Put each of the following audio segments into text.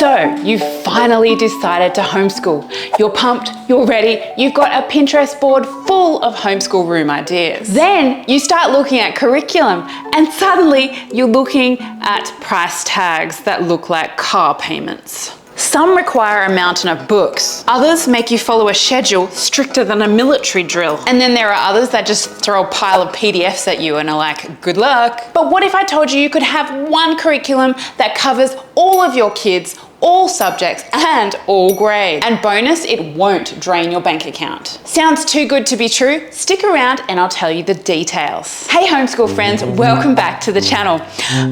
So you've finally decided to homeschool. You're pumped, you're ready, you've got a Pinterest board full of homeschool room ideas. Then you start looking at curriculum and suddenly you're looking at price tags that look like car payments. Some require a mountain of books. Others make you follow a schedule stricter than a military drill. And then there are others that just throw a pile of PDFs at you and are like, good luck. But what if I told you you could have one curriculum that covers all of your kids, all subjects and all grades? And bonus, it won't drain your bank account. Sounds too good to be true? Stick around and I'll tell you the details. Hey homeschool friends, welcome back to the channel.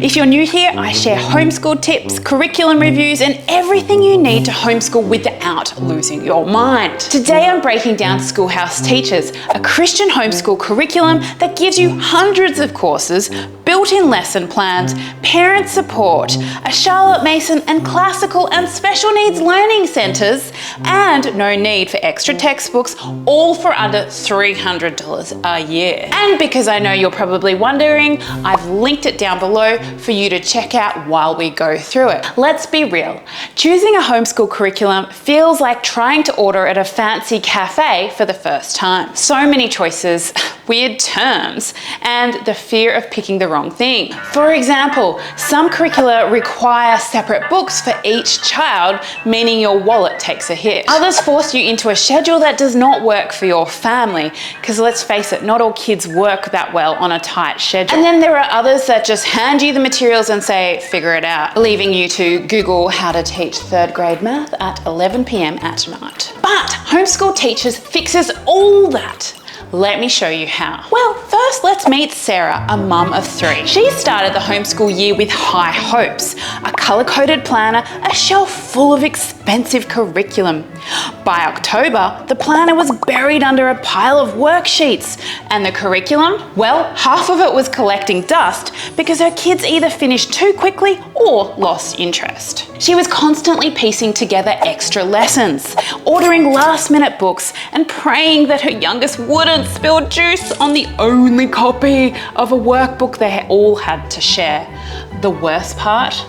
If you're new here, I share homeschool tips, curriculum reviews, and everything you need to homeschool without losing your mind. Today I'm breaking down Schoolhouse Teachers, a Christian homeschool curriculum that gives you hundreds of courses, built-in lesson plans, parent support, a Charlotte Mason and classical and special needs learning centres, and no need for extra textbooks, all for under $300 a year. And because I know you're probably wondering, I've linked it down below for you to check out while we go through it. Let's be real, choosing a homeschool curriculum feels like trying to order at a fancy cafe for the first time. So many choices, weird terms, and the fear of picking the wrong thing. For example, some curricula require separate books for each child, meaning your wallet takes a hit. Others force you into a schedule that does not work for your family, because let's face it, not all kids work that well on a tight schedule. And then there are others that just hand you the materials and say, figure it out, leaving you to Google how to teach 3rd grade math at 11 p.m. at night. But Homeschool Teachers fixes all that. Let me show you how. Well, first let's meet Sarah, a mum of 3. She started the homeschool year with high hopes, a color-coded planner, a shelf full of expensive curriculum. By October, the planner was buried under a pile of worksheets, and the curriculum, well, half of it was collecting dust because her kids either finished too quickly or lost interest. She was constantly piecing together extra lessons, ordering last-minute books, and praying that her youngest wouldn't spill juice on the only copy of a workbook they all had to share. The worst part?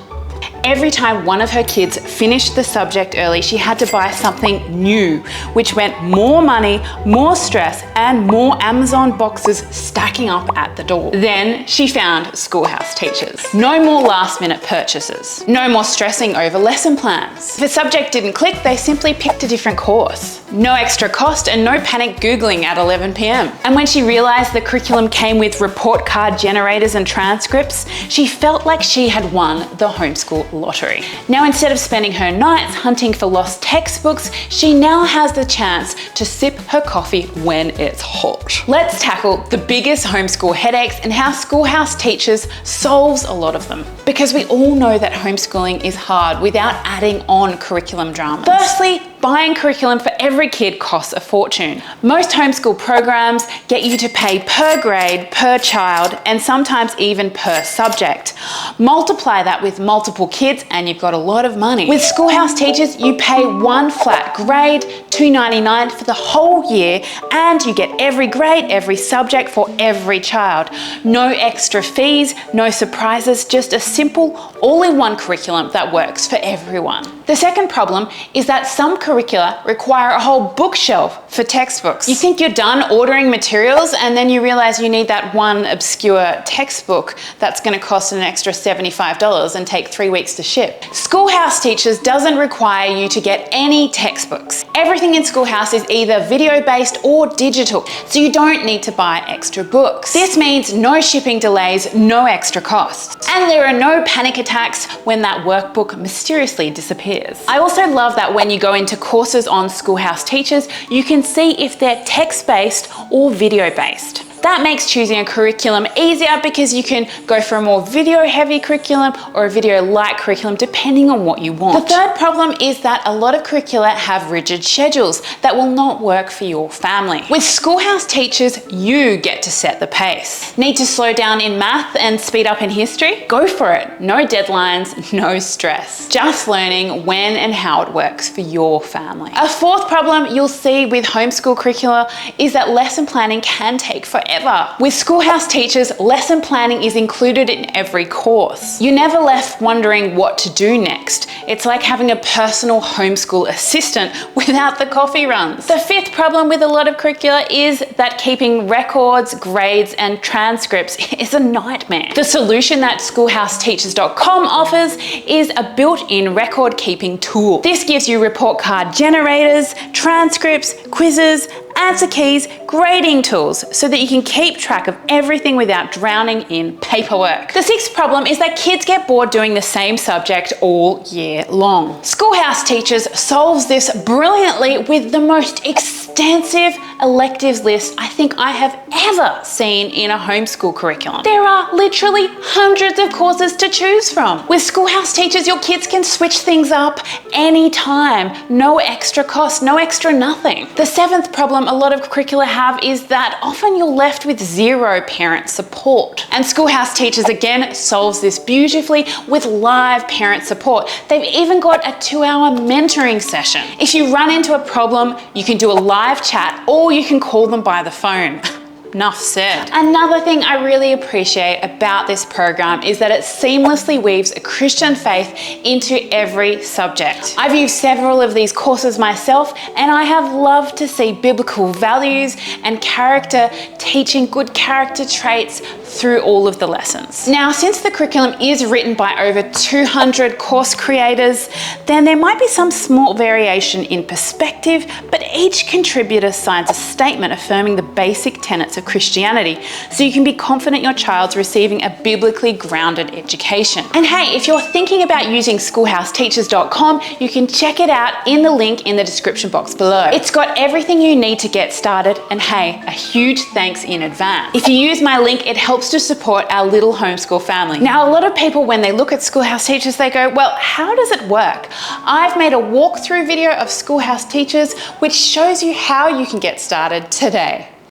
Every time one of her kids finished the subject early, she had to buy something new, which meant more money, more stress, and more Amazon boxes stacking up at the door. Then she found Schoolhouse Teachers. No more last-minute purchases. No more stressing over lesson plans. If a subject didn't click, they simply picked a different course. No extra cost and no panic Googling at 11 p.m. And when she realized the curriculum came with report card generators and transcripts, she felt like she had won the homeschool lottery. Now, instead of spending her nights hunting for lost textbooks, she now has the chance to sip her coffee when it's hot. Let's tackle the biggest homeschool headaches and how Schoolhouse Teachers solves a lot of them. Because we all know that homeschooling is hard without adding on curriculum dramas. Firstly, buying curriculum for every kid costs a fortune. Most homeschool programs get you to pay per grade, per child, and sometimes even per subject. Multiply that with multiple kids and you've got a lot of money. With Schoolhouse Teachers, you pay one flat grade, $2.99 for the whole year, and you get every grade, every subject for every child. No extra fees, no surprises, just a simple all-in-one curriculum that works for everyone. The second problem is that some curricula require a whole bookshelf for textbooks. You think you're done ordering materials and then you realize you need that one obscure textbook that's going to cost an extra $75 and take 3 weeks to ship. Schoolhouse Teachers doesn't require you to get any textbooks. Everything in Schoolhouse is either video-based or digital, so you don't need to buy extra books. This means no shipping delays, no extra costs. And there are no panic attacks when that workbook mysteriously disappears. I also love that when you go into courses on Schoolhouse Teachers, you can see if they're text-based or video-based. That makes choosing a curriculum easier because you can go for a more video-heavy curriculum or a video-light curriculum depending on what you want. The third problem is that a lot of curricula have rigid schedules that will not work for your family. With Schoolhouse Teachers, you get to set the pace. Need to slow down in math and speed up in history? Go for it. No deadlines, no stress. Just learning when and how it works for your family. A fourth problem you'll see with homeschool curricula is that lesson planning can take forever ever. With Schoolhouse Teachers, lesson planning is included in every course. You're never left wondering what to do next. It's like having a personal homeschool assistant without the coffee runs. The fifth problem with a lot of curricula is that keeping records, grades, and transcripts is a nightmare. The solution that schoolhouseteachers.com offers is a built-in record-keeping tool. This gives you report card generators, transcripts, quizzes, answer keys, grading tools, so that you can keep track of everything without drowning in paperwork. The sixth problem is that kids get bored doing the same subject all year long. Schoolhouse Teachers solves this brilliantly with the most extensive electives list I think I have ever seen in a homeschool curriculum. There are literally hundreds of courses to choose from. With Schoolhouse Teachers, your kids can switch things up anytime. No extra cost, no extra nothing. The seventh problem a lot of curricula have is that often you're left with zero parent support. And Schoolhouse Teachers again solves this beautifully with live parent support. They've even got a 2-hour mentoring session. If you run into a problem, you can do a live chat or you can call them by the phone. Enough said. Another thing I really appreciate about this program is that it seamlessly weaves a Christian faith into every subject. I've used several of these courses myself, and I have loved to see biblical values and character, teaching good character traits through all of the lessons. Now, since the curriculum is written by over 200 course creators, then there might be some small variation in perspective, but each contributor signs a statement affirming the basic tenets of Christianity, so you can be confident your child's receiving a biblically grounded education. And hey, if you're thinking about using schoolhouseteachers.com, you can check it out in the link in the description box below. It's got everything you need to get started, and hey, a huge thanks in advance. If you use my link, it helps to support our little homeschool family. Now, a lot of people, when they look at Schoolhouse Teachers, they go, well, how does it work? I've made a walkthrough video of Schoolhouse Teachers, which shows you how you can get started today.